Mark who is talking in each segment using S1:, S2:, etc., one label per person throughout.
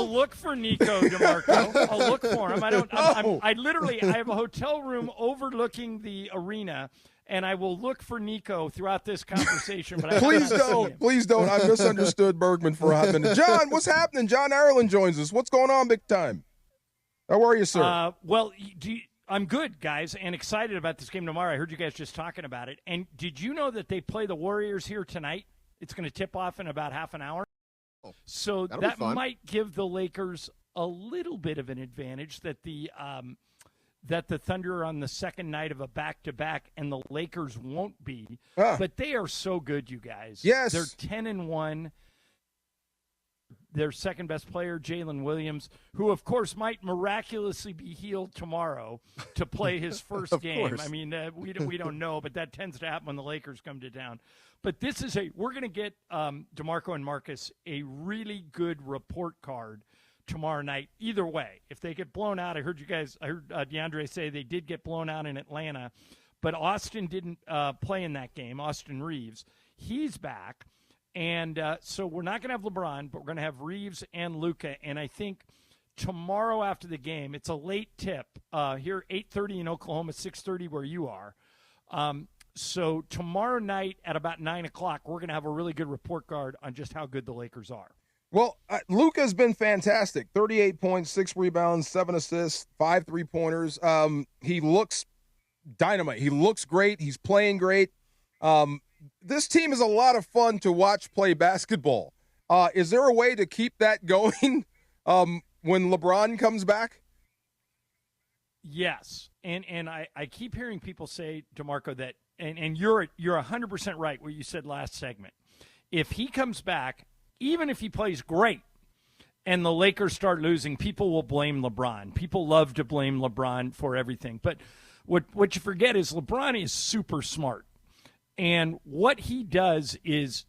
S1: I'll look for Nico DeMarco. I'll look for him. I have a hotel room overlooking the arena, and I will look for Nico throughout this conversation. But
S2: Please don't. I misunderstood Bergman for a hot minute. John, what's happening? John Ireland joins us. What's going on, big time? How are you, sir?
S1: I'm good, guys, and excited about this game tomorrow. I heard you guys just talking about it. And did you know that they play the Warriors here tonight? It's going to tip off in about half an hour. So that might give the Lakers a little bit of an advantage that the Thunder are on the second night of a back-to-back and the Lakers won't be. But they are so good, you guys.
S2: Yes.
S1: They're 10-1. Their second-best player, Jalen Williams, who, of course, might miraculously be healed tomorrow to play his first game.
S2: Course.
S1: I mean, we don't know, but that tends to happen when the Lakers come to town. But we're going to get DeMarco and Marcus a really good report card tomorrow night. Either way, if they get blown out, I heard DeAndre say they did get blown out in Atlanta, but Austin didn't play in that game. Austin Reeves, he's back. And so we're not going to have LeBron, but we're going to have Reeves and Luka. And I think tomorrow after the game, it's a late tip. Here, 8:30 in Oklahoma, 6:30 where you are. So tomorrow night at about 9 o'clock, we're going to have a really good report card on just how good the Lakers are.
S2: Well, Luka's been fantastic. 38 points, 6 rebounds, 7 assists, 5 3-pointers. He looks dynamite. He looks great. He's playing great. This team is a lot of fun to watch play basketball. Is there a way to keep that going when LeBron comes back?
S1: Yes, and I keep hearing people say, DeMarco, that and you're 100% right what you said last segment. If he comes back, even if he plays great, and the Lakers start losing, people will blame LeBron. People love to blame LeBron for everything. But what you forget is LeBron is super smart. And what he does is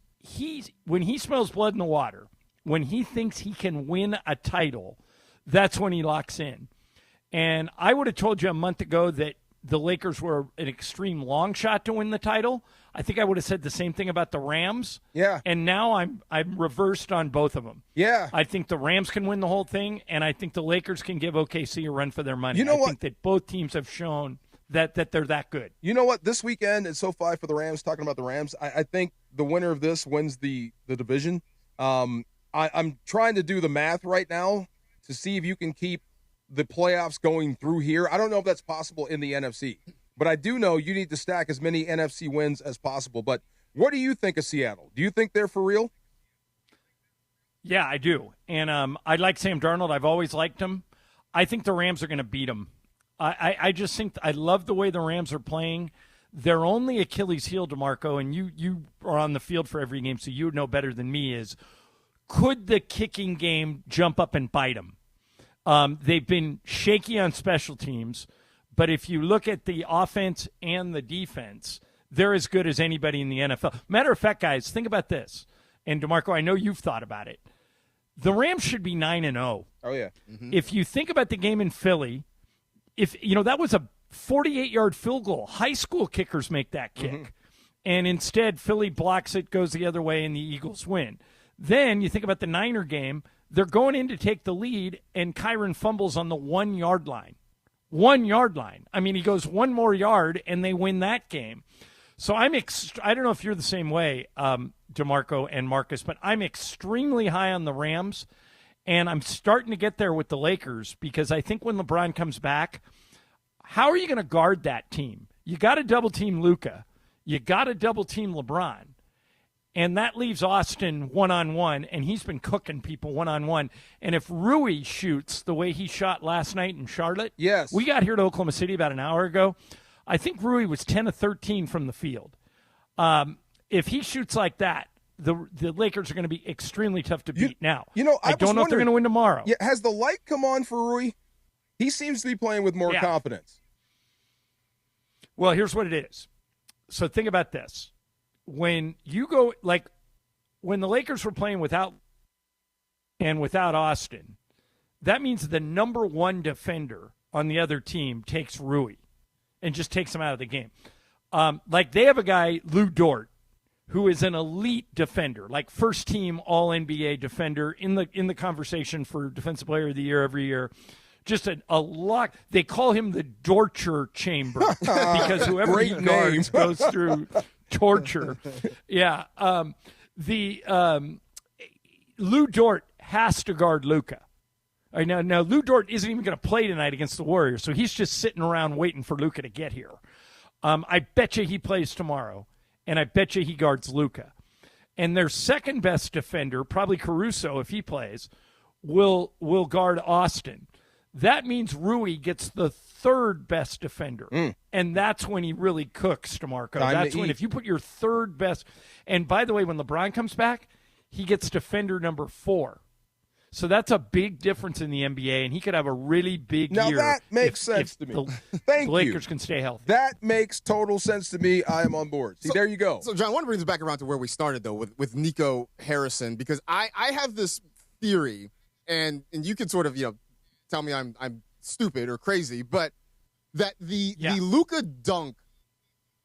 S1: when he smells blood in the water, when he thinks he can win a title, that's when he locks in. And I would have told you a month ago that the Lakers were an extreme long shot to win the title. I think I would have said the same thing about the Rams.
S2: Yeah.
S1: And now I'm reversed on both of them.
S2: Yeah.
S1: I think the Rams can win the whole thing, and I think the Lakers can give OKC a run for their money.
S2: You know
S1: I
S2: what?
S1: think that both teams have shown that they're that good.
S2: You know what? This weekend it's SoFi for the Rams. Talking about the Rams, I think the winner of this wins the division. I'm trying to do the math right now to see if you can keep the playoffs going through here. I don't know if that's possible in the NFC, but I do know you need to stack as many NFC wins as possible. But what do you think of Seattle? Do you think they're for real?
S1: Yeah, I do. And I like Sam Darnold. I've always liked him. I think the Rams are going to beat him. I just think I love the way the Rams are playing. Their only Achilles heel, DeMarco, and you are on the field for every game, so you know better than me, is could the kicking game jump up and bite them? They've been shaky on special teams, but if you look at the offense and the defense, they're as good as anybody in the NFL. Matter of fact, guys, think about this. And, DeMarco, I know you've thought about it. The Rams should be 9-0.
S2: Oh, yeah.
S1: Mm-hmm. If you think about the game in Philly, that was a 48-yard field goal. High school kickers make that kick. Mm-hmm. And instead, Philly blocks it, goes the other way, and the Eagles win. Then you think about the Niner game. They're going in to take the lead, and Kyron fumbles on the 1 yard line. 1 yard line. I mean, he goes one more yard, and they win that game. So I don't know if you're the same way, DeMarco and Marcus, but I'm extremely high on the Rams, and I'm starting to get there with the Lakers because I think when LeBron comes back, how are you going to guard that team? You got to double-team Luka. You got to double-team LeBron. And that leaves Austin one-on-one, and he's been cooking people one-on-one. And if Rui shoots the way he shot last night in Charlotte,
S2: yes,
S1: we got here to Oklahoma City about an hour ago. I think Rui was 10 of 13 from the field. If he shoots like that, the Lakers are going to be extremely tough to beat. I don't know if they're going to win tomorrow.
S2: Yeah, has the light come on for Rui? He seems to be playing with more confidence.
S1: Well, here's what it is. So think about this. When you go, when the Lakers were playing without Austin, that means the number one defender on the other team takes Rui and just takes him out of the game. They have a guy, Lou Dort, who is an elite defender, like first team All NBA defender in the conversation for Defensive Player of the Year every year. Just a lot. They call him the torture chamber because whoever he guards goes through torture. Yeah. Lou Dort has to guard Luka. All right, now Lou Dort isn't even going to play tonight against the Warriors, so he's just sitting around waiting for Luka to get here. I bet you he plays tomorrow, and I bet you he guards Luka. And their second best defender, probably Caruso if he plays, will guard Austin. That means Rui gets the third best defender, and that's when he really cooks, DeMarco. That's when if you put your third best – and by the way, when LeBron comes back, he gets defender number 4. So that's a big difference in the NBA, and he could have a really big year.
S2: Now that makes sense to me.
S1: The Lakers can stay healthy.
S2: That makes total sense to me. I am on board. See, there you go.
S3: So, John, I want to bring this back around to where we started, though, with Nico Harrison, because I have this theory, and you can sort of, tell me I'm stupid or crazy, but that the Luka dunk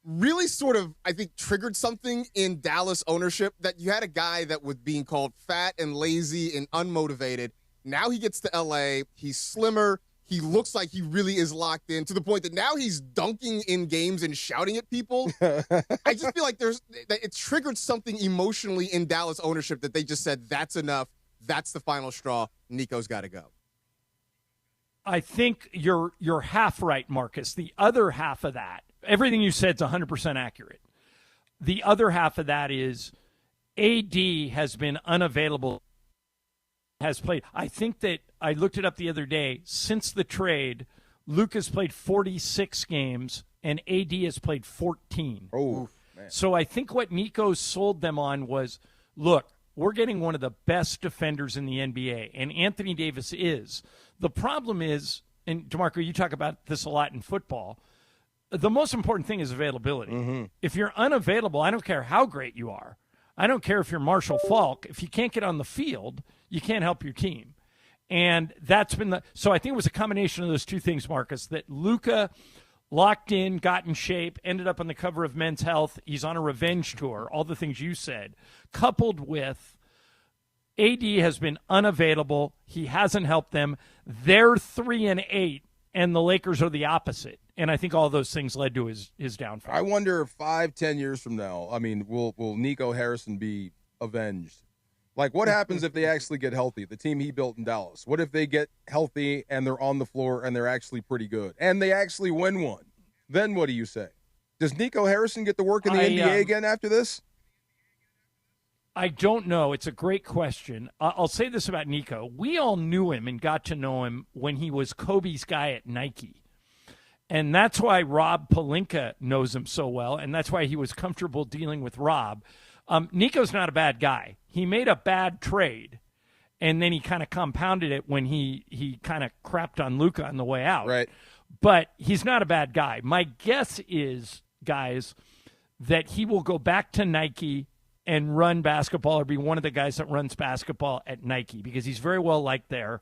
S3: really sort of, I think, triggered something in Dallas ownership, that you had a guy that was being called fat and lazy and unmotivated. Now he gets to L.A., he's slimmer, he looks like he really is locked in, to the point that now he's dunking in games and shouting at people. I just feel like it triggered something emotionally in Dallas ownership that they just said, that's enough, that's the final straw, Nico's got to go.
S1: I think you're half right, Marcus. The other half of that, everything you said is 100% accurate. The other half of that is AD has been unavailable, has played. I think that I looked it up the other day. Since the trade, Luka's played 46 games and AD has played 14.
S2: Oh, man.
S1: So I think what Nico sold them on was, look, we're getting one of the best defenders in the NBA, and Anthony Davis is. The problem is, and DeMarco, you talk about this a lot in football, the most important thing is availability. Mm-hmm. If you're unavailable, I don't care how great you are. I don't care if you're Marshall Faulk. If you can't get on the field, you can't help your team. And that's been so I think it was a combination of those two things, Marcus, that Luka locked in, got in shape, ended up on the cover of Men's Health. He's on a revenge tour, all the things you said, coupled with AD has been unavailable. He hasn't helped them. They're 3-8, and the Lakers are the opposite. And I think all those things led to his downfall.
S2: I wonder if 5-10 years from now, will Nico Harrison be avenged? Like, what happens if they actually get healthy, the team he built in Dallas? What if they get healthy and they're on the floor and they're actually pretty good and they actually win one? Then what do you say? Does Nico Harrison get to work in the NBA again after this?
S1: I don't know. It's a great question. I'll say this about Nico. We all knew him and got to know him when he was Kobe's guy at Nike. And that's why Rob Pelinka knows him so well, and that's why he was comfortable dealing with Rob. Nico's not a bad guy. He made a bad trade, and then he kind of compounded it when he kind of crapped on Luka on the way out.
S2: Right.
S1: But he's not a bad guy. My guess is, guys, that he will go back to Nike and run basketball or be one of the guys that runs basketball at Nike because he's very well liked there.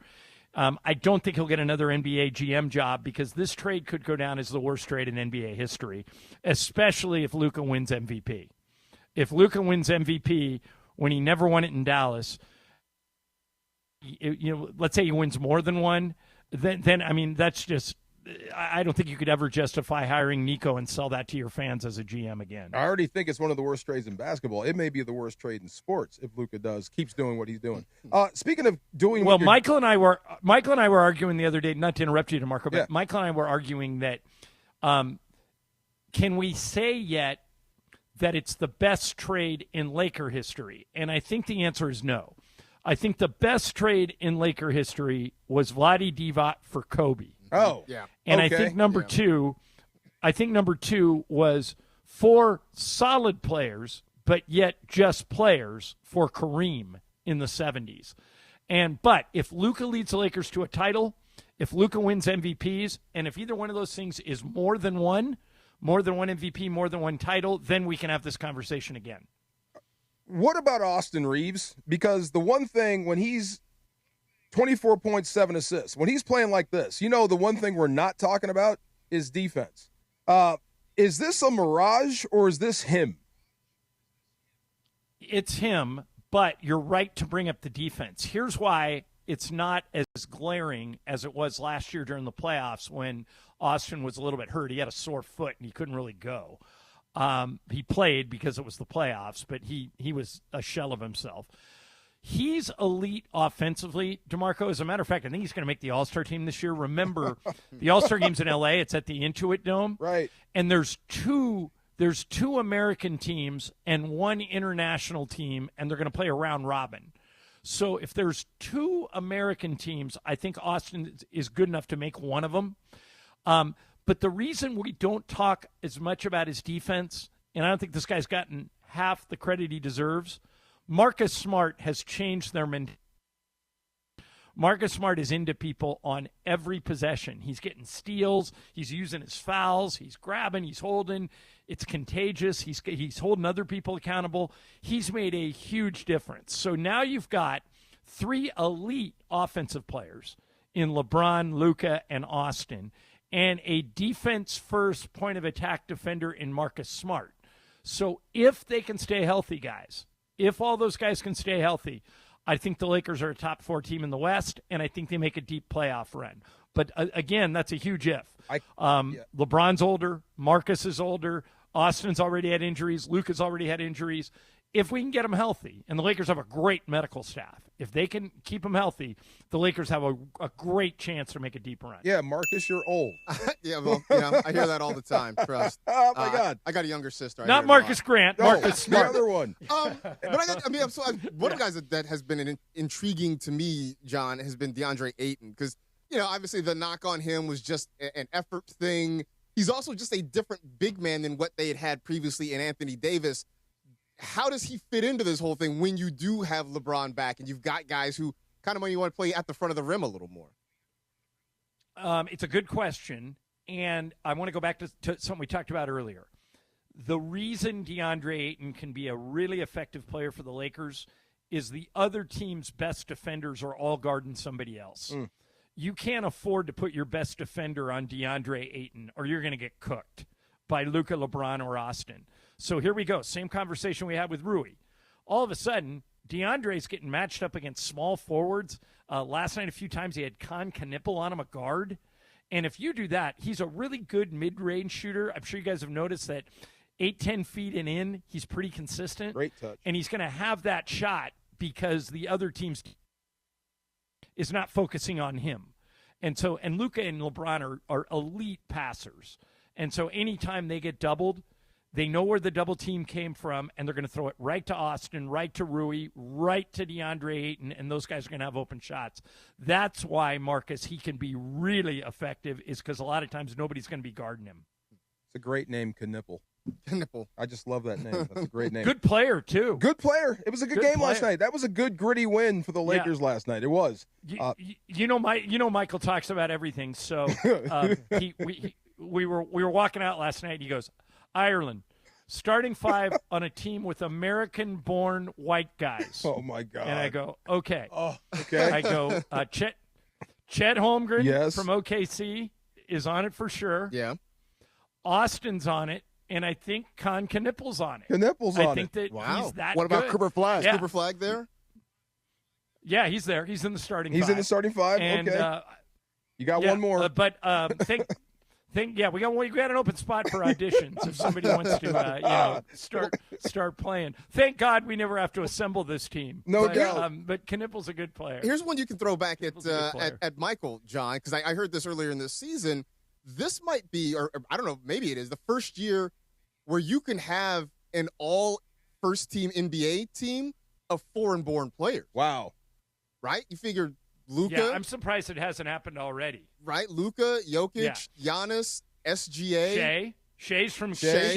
S1: I don't think he'll get another NBA GM job because this trade could go down as the worst trade in NBA history, especially if Luka wins MVP. If Luka wins MVP when he never won it in Dallas, let's say he wins more than one, then that's just – I don't think you could ever justify hiring Nico and sell that to your fans as a GM again.
S2: I already think it's one of the worst trades in basketball. It may be the worst trade in sports if Luka keeps doing what he's doing. Speaking of doing,
S1: well, Michael and I were arguing the other day. Not to interrupt you, DeMarco, but Michael and I were arguing that can we say yet that it's the best trade in Laker history? And I think the answer is no. I think the best trade in Laker history was Vlade Divac for Kobe.
S2: Oh, yeah.
S1: And okay. I think number two was 4 solid players, but yet just players for Kareem in the 70s. But if Luka leads the Lakers to a title, if Luka wins MVPs, and if either one of those things is more than one MVP, more than one title, then we can have this conversation again.
S2: What about Austin Reeves? Because the one thing when he's 24.7 assists. When he's playing like this, the one thing we're not talking about is defense. Is this a mirage or is this him?
S1: It's him, but you're right to bring up the defense. Here's why it's not as glaring as it was last year during the playoffs when Austin was a little bit hurt. He had a sore foot and he couldn't really go. He played because it was the playoffs, but he was a shell of himself. He's elite offensively, DeMarco. As a matter of fact, I think he's going to make the All-Star team this year. Remember, the All-Star game's in L.A. It's at the Intuit Dome.
S2: Right.
S1: And there's two American teams and one international team, and they're going to play a round robin. So if there's two American teams, I think Austin is good enough to make one of them. But the reason we don't talk as much about his defense, and I don't think this guy's gotten half the credit he deserves, Marcus Smart has changed their mentality. Marcus Smart is into people on every possession. He's getting steals. He's using his fouls. He's grabbing. He's holding. It's contagious. He's holding other people accountable. He's made a huge difference. So now you've got three elite offensive players in LeBron, Luka, and Austin, and a defense-first point-of-attack defender in Marcus Smart. So if they can stay healthy, guys, if all those guys can stay healthy, I think the Lakers are a top 4 team in the West, and I think they make a deep playoff run. But, again, that's a huge if. LeBron's older. Marcus is older. Austin's already had injuries. Luka's already had injuries. If we can get them healthy, and the Lakers have a great medical staff, if they can keep them healthy, the Lakers have a great chance to make a deep run.
S2: Yeah, Marcus, you're old.
S3: Yeah, well, I hear that all the time. Trust.
S2: Oh my God,
S3: I got a younger sister.
S1: Not Marcus Grant.
S2: No,
S1: Marcus Smart.
S2: The other one.
S3: But one of the guys that has been intriguing to me, John, has been DeAndre Ayton, because obviously the knock on him was just an effort thing. He's also just a different big man than what they had previously in Anthony Davis. How does he fit into this whole thing when you do have LeBron back and you've got guys who kind of want to play at the front of the rim a little more?
S1: It's a good question, and I want to go back to something we talked about earlier. The reason DeAndre Ayton can be a really effective player for the Lakers is the other team's best defenders are all guarding somebody else. You can't afford to put your best defender on DeAndre Ayton or you're going to get cooked by Luka, LeBron, or Austin. So here we go. Same conversation we had with Rui. All of a sudden, DeAndre's getting matched up against small forwards. Last night, a few times, he had Knipple on him, a guard. And if you do that, he's a really good mid-range shooter. I'm sure you guys have noticed that 8-10 feet and in, he's pretty consistent.
S2: Great touch.
S1: And he's going to have that shot because the other team's is not focusing on him. And Luka and LeBron are elite passers. And so anytime they get doubled, they know where the double team came from, and they're going to throw it right to Austin, right to Rui, right to DeAndre Ayton, and those guys are going to have open shots. That's why, Marcus, he can be really effective, is because a lot of times nobody's going to be guarding him.
S2: It's a great name, Knipple. I just love that name. That's a great name.
S1: Good player, too.
S2: Good player. It was a good game last night. That was a good, gritty win for the Lakers last night. It was.
S1: Michael talks about everything. So we were walking out last night, and he goes, Ireland, starting 5 on a team with American-born white guys.
S2: Oh, my God.
S1: And I go, okay.
S2: Oh, okay.
S1: I go, Chet Holmgren from OKC is on it for sure.
S3: Yeah.
S1: Austin's on it, and I think Knipple's on it.
S2: Knipple's on it.
S1: I think that he's that
S3: What about
S1: good.
S3: Cooper Flag?
S1: Yeah.
S3: Cooper Flag there?
S1: Yeah, he's there. He's in the starting 5.
S2: He's in the starting 5?
S1: And,
S2: okay. You got one more.
S1: We got an open spot for auditions if somebody wants to start playing. Thank God we never have to assemble this team.
S2: No doubt.
S1: But Knipple's a good player.
S3: Here's one you can throw back at Michael, John, because I heard this earlier in this season. This might be, or I don't know, maybe it is the first year where you can have an all first-team NBA team of foreign-born players.
S2: Wow.
S3: Right? You figure Luka.
S1: Yeah, I'm surprised it hasn't happened already.
S3: Right? Luka, Jokic, Giannis, SGA.
S1: Shay's from
S2: Canada.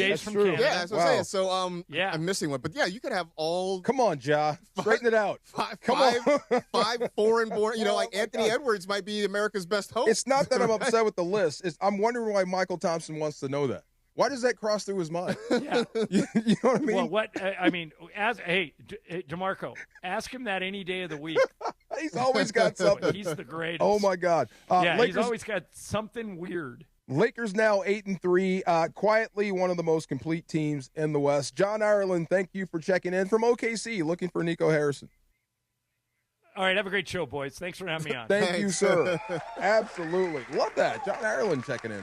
S3: Yeah, that's what I'm saying. So I'm missing one. But yeah, you could have all.
S2: Come on, Ja. Straighten it out.
S3: Five foreign-born. Like Anthony Edwards might be America's best host.
S2: It's not that I'm upset with the list. I'm wondering why Michael Thompson wants to know that. Why does that cross through his mind?
S1: Yeah.
S2: You know what I mean?
S1: Well, DeMarco, ask him that any day of the week.
S2: He's always got something.
S1: He's the greatest.
S2: Oh, my God.
S1: Lakers,
S2: Lakers,
S1: he's always got something weird.
S2: Lakers now 8-3, quietly one of the most complete teams in the West. John Ireland, thank you for checking in from OKC, looking for Nico Harrison.
S1: All right, have a great show, boys. Thanks for having me on.
S2: Thank you, sir. Absolutely. Love that. John Ireland checking in.